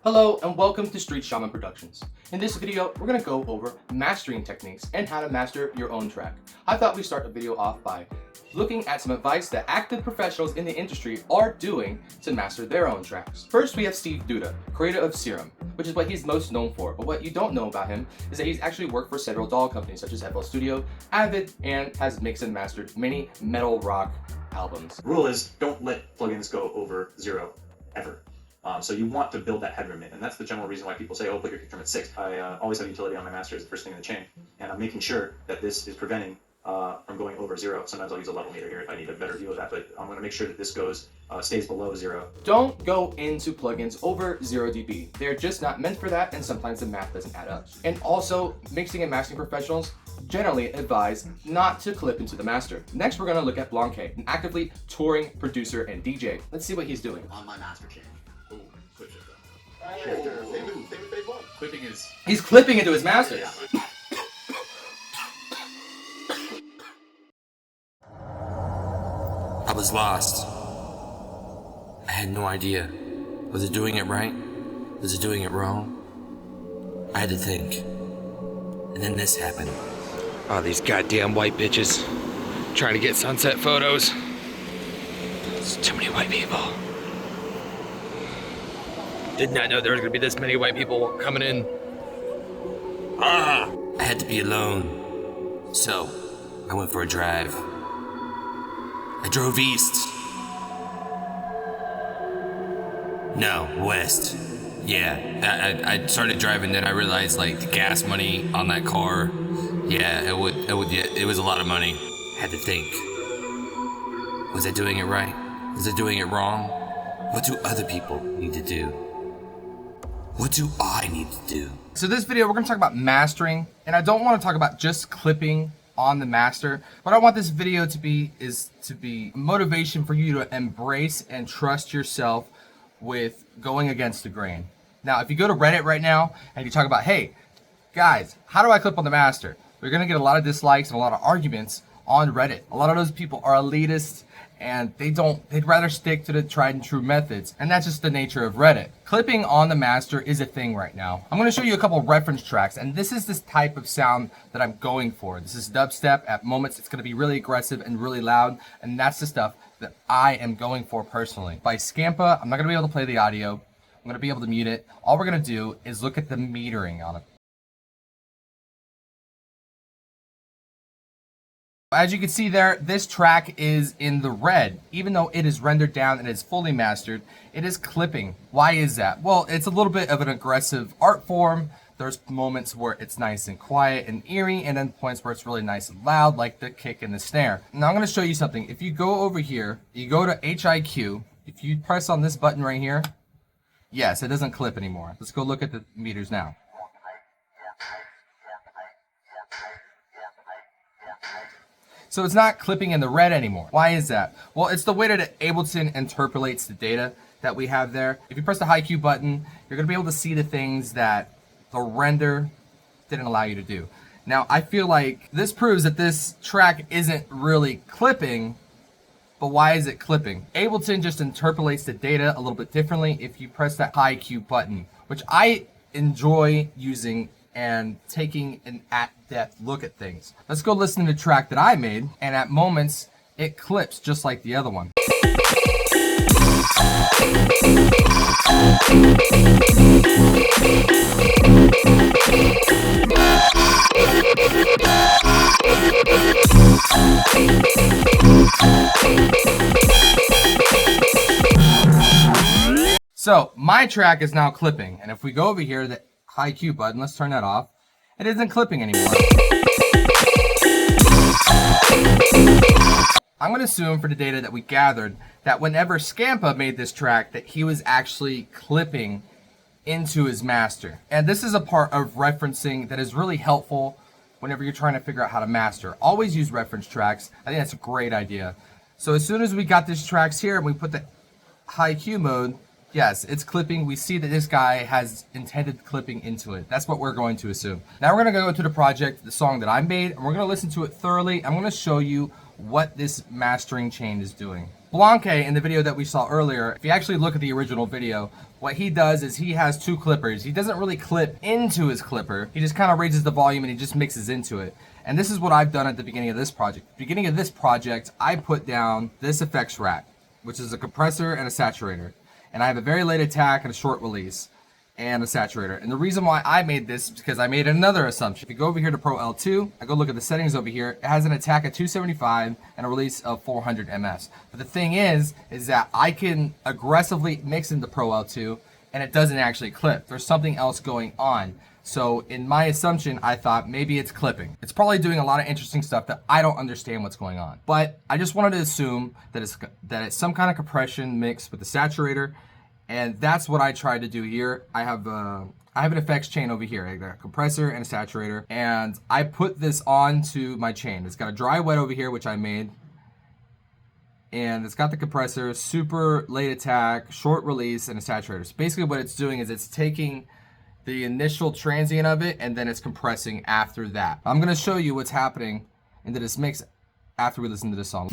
Hello and welcome to Street Shaman Productions. In this video, we're going to go over mastering techniques and how to master your own track. I thought we'd start the video off by looking at some advice that active professionals in the industry are doing to master their own tracks. First, we have Steve Duda, creator of Serum, which is what he's most known for. But what you don't know about him is that he's actually worked for several DAW companies such as FL Studio, Avid, and has mixed and mastered many metal rock albums. The rule is don't let plugins go over 0 ever. So you want to build that headroom in, and that's the general reason why people say, oh, put your kick drum at 6. I always have utility on my master as the first thing in the chain, and I'm making sure that this is preventing from going over 0. Sometimes I'll use a level meter here if I need a better view of that, but I'm going to make sure that this stays below 0. Don't go into plugins over 0 dB. They're just not meant for that, and sometimes the math doesn't add up. And also, mixing and mastering professionals generally advise not to clip into the master. Next, we're going to look at Blanquet, an actively touring producer and DJ. Let's see what he's doing. On my master chain. Ooh, clip shifter. Shifter. Same with phase 1. Clipping is... He's clipping into his master. Yeah. I was lost. I had no idea. Was it doing it right? Was it doing it wrong? I had to think. And then this happened. Oh, these goddamn white bitches trying to get sunset photos. There's too many white people. Did not know there was gonna be this many white people coming in. I had to be alone. So, I went for a drive. I drove east. No, west. Yeah, I started driving, then I realized like the gas money on that car. Yeah, it was a lot of money. Had to think. Was I doing it right? Was I doing it wrong? What do other people need to do? What do I need to do? So this video, we're going to talk about mastering, and I don't want to talk about just clipping on the master. What I want this video to be is to be motivation for you to embrace and trust yourself with going against the grain. Now, if you go to Reddit right now and you talk about, hey, guys, how do I clip on the master? You're going to get a lot of dislikes and a lot of arguments on Reddit. A lot of those people are elitists and they'd rather stick to the tried and true methods. And that's just the nature of Reddit. Clipping on the master is a thing right now. I'm going to show you a couple reference tracks, and this is this type of sound that I'm going for. This is dubstep. At moments, it's going to be really aggressive and really loud, and that's the stuff that I am going for personally. By Scampa, I'm not going to be able to play the audio. I'm going to be able to mute it. All we're going to do is look at the metering on it. As you can see there, this track is in the red. Even though it is rendered down and is fully mastered, it is clipping. Why is that? Well, it's a little bit of an aggressive art form. There's moments where it's nice and quiet and eerie, and then points where it's really nice and loud, like the kick and the snare. Now I'm going to show you something. If you go over here, you go to HIQ, if you press on this button right here, yes, it doesn't clip anymore. Let's go look at the meters now. So it's not clipping in the red anymore. Why is that? Well, it's the way that Ableton interpolates the data that we have there. If you press the HiQ button, you're gonna be able to see the things that the render didn't allow you to do. Now, I feel like this proves that this track isn't really clipping, but why is it clipping? Ableton just interpolates the data a little bit differently if you press that HiQ button, which I enjoy using and taking an at-depth look at things. Let's go listen to the track that I made, and at moments, it clips just like the other one. So, my track is now clipping, and if we go over here, the HiQ button, let's turn that off. It isn't clipping anymore. I'm going to assume for the data that we gathered that whenever Scampa made this track that he was actually clipping into his master. And this is a part of referencing that is really helpful whenever you're trying to figure out how to master. Always use reference tracks. I think that's a great idea. So as soon as we got these tracks here and we put the HiQ mode, yes, it's clipping. We see that this guy has intended clipping into it. That's what we're going to assume. Now we're going to go to the project, the song that I made, and we're going to listen to it thoroughly. I'm going to show you what this mastering chain is doing. Blanque, in the video that we saw earlier, if you actually look at the original video, what he does is he has two clippers. He doesn't really clip into his clipper. He just kind of raises the volume and he just mixes into it. And this is what I've done at the beginning of this project. At the beginning of this project, I put down this effects rack, which is a compressor and a saturator. And I have a very late attack and a short release and a saturator. And the reason why I made this is because I made another assumption. If you go over here to Pro L2, I go look at the settings over here, it has an attack at 275 and a release of 400 ms. But the thing is that I can aggressively mix into Pro L2 and it doesn't actually clip. There's something else going on. So in my assumption, I thought maybe it's clipping. It's probably doing a lot of interesting stuff that I don't understand what's going on. But I just wanted to assume that it's some kind of compression mixed with the saturator. And that's what I tried to do here. I have an effects chain over here. I got a compressor and a saturator, and I put this onto my chain. It's got a dry wet over here, which I made, and it's got the compressor, super late attack, short release, and a saturator. So basically what it's doing is it's taking the initial transient of it, and then it's compressing after that. I'm gonna show you what's happening into this mix after we listen to this song.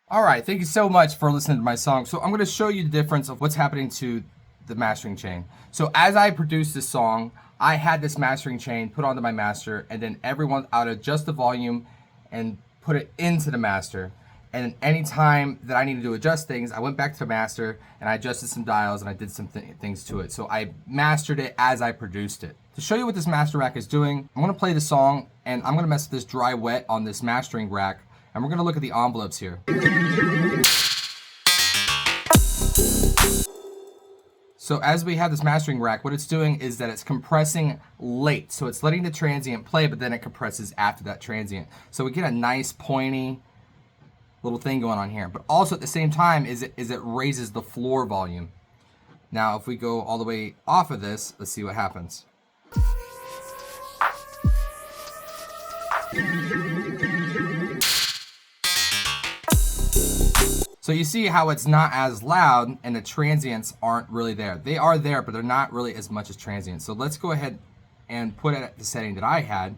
Alright, thank you so much for listening to my song. So I'm going to show you the difference of what's happening to the mastering chain. So as I produced this song, I had this mastering chain put onto my master, and then I would adjust the volume and put it into the master. And any time that I needed to adjust things, I went back to the master and I adjusted some dials and I did some things to it. So I mastered it as I produced it. To show you what this master rack is doing, I'm going to play the song and I'm going to mess with this dry wet on this mastering rack. And we're going to look at the envelopes here. So as we have this mastering rack, what it's doing is that it's compressing late. So it's letting the transient play, but then it compresses after that transient. So we get a nice pointy little thing going on here. But also at the same time is it raises the floor volume. Now if we go all the way off of this, let's see what happens. So you see how it's not as loud and the transients aren't really there. They are there, but they're not really as much as transients. So let's go ahead and put it at the setting that I had.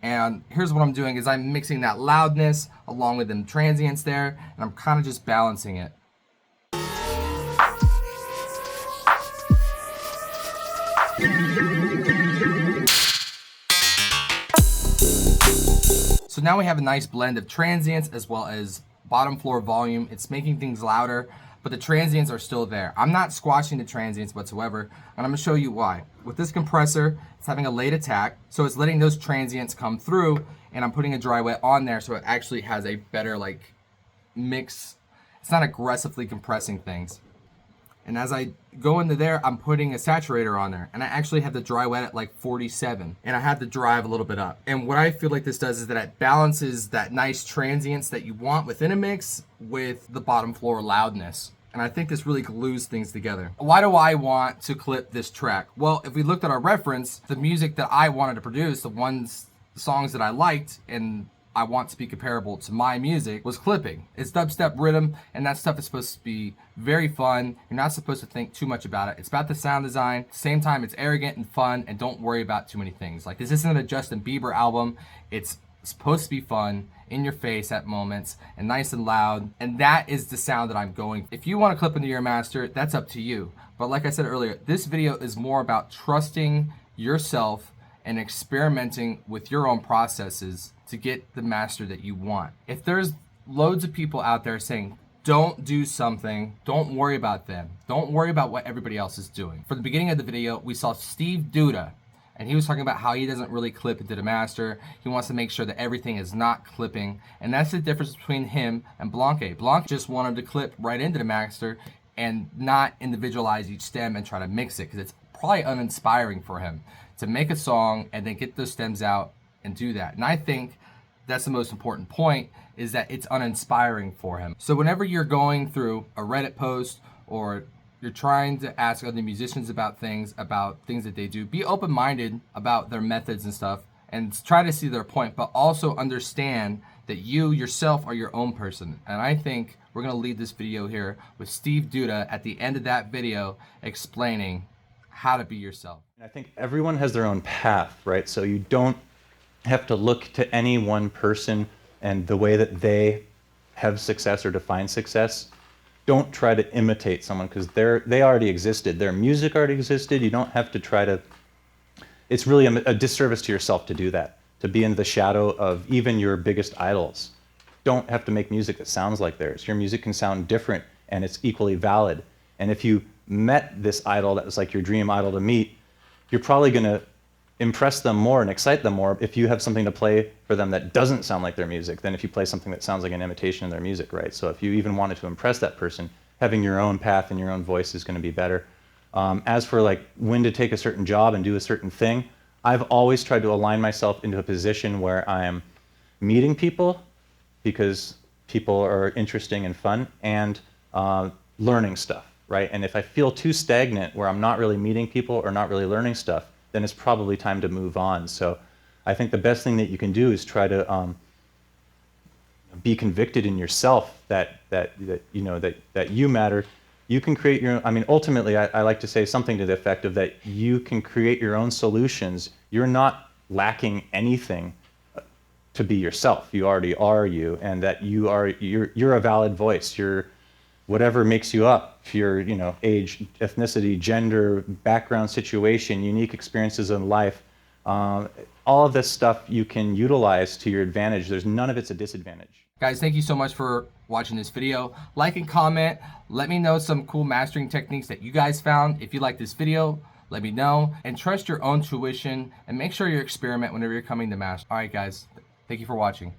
And here's what I'm doing is I'm mixing that loudness along with them transients there, and I'm kind of just balancing it. So now we have a nice blend of transients as well as bottom floor volume. It's making things louder, but the transients are still there. I'm not squashing the transients whatsoever, and I'm gonna show you why. With this compressor, it's having a late attack, so it's letting those transients come through, and I'm putting a dry wet on there so it actually has a better like mix. It's not aggressively compressing things. And as I go into there, I'm putting a saturator on there, and I actually have the dry wet at like 47, and I have the drive a little bit up. And what I feel like this does is that it balances that nice transients that you want within a mix with the bottom floor loudness. And I think this really glues things together. Why do I want to clip this track? Well, if we looked at our reference, the music that I wanted to produce, the songs that I liked and I want to be comparable to my music was clipping. It's dubstep rhythm, and that stuff is supposed to be very fun. You're not supposed to think too much about it. It's about the sound design. At the same time, it's arrogant and fun, and don't worry about too many things. Like, this isn't a Justin Bieber album. It's supposed to be fun, in your face at moments, and nice and loud, and that is the sound that I'm going. If you want to clip into your master, that's up to you. But like I said earlier, this video is more about trusting yourself and experimenting with your own processes to get the master that you want. If there's loads of people out there saying, don't do something, don't worry about them. Don't worry about what everybody else is doing. For the beginning of the video, we saw Steve Duda, and he was talking about how he doesn't really clip into the master. He wants to make sure that everything is not clipping. And that's the difference between him and Blanque. Blanque just wanted to clip right into the master and not individualize each stem and try to mix it, because it's probably uninspiring for him to make a song and then get those stems out and do that. And I think that's the most important point, is that it's uninspiring for him. So whenever you're going through a Reddit post or you're trying to ask other musicians about things that they do, be open-minded about their methods and stuff and try to see their point, but also understand that you yourself are your own person. And I think we're gonna leave this video here with Steve Duda at the end of that video explaining how to be yourself. I think everyone has their own path, right? So you don't have to look to any one person and the way that they have success or define success. Don't try to imitate someone, because they already existed. Their music already existed. You don't have to try to. It's really a disservice to yourself to do that, to be in the shadow of even your biggest idols. Don't have to make music that sounds like theirs. Your music can sound different, and it's equally valid. And if you met this idol that was like your dream idol to meet, you're probably going to impress them more and excite them more if you have something to play for them that doesn't sound like their music than if you play something that sounds like an imitation of their music, right? So if you even wanted to impress that person, having your own path and your own voice is going to be better. As for like when to take a certain job and do a certain thing, I've always tried to align myself into a position where I'm meeting people, because people are interesting and fun, and learning stuff, right? And if I feel too stagnant where I'm not really meeting people or not really learning stuff, then it's probably time to move on. So I think the best thing that you can do is try to be convicted in yourself that you matter. You can create your own. I mean, ultimately, I like to say something to the effect of that you can create your own solutions. You're not lacking anything to be yourself. You already are you, and that you're a valid voice. You're whatever makes you up, your age, ethnicity, gender, background, situation, unique experiences in life, all of this stuff you can utilize to your advantage. There's none of it's a disadvantage. Guys, thank you so much for watching this video. Like and comment. Let me know some cool mastering techniques that you guys found. If you like this video, let me know. And trust your own tuition, and make sure you experiment whenever you're coming to master. All right, guys. Thank you for watching.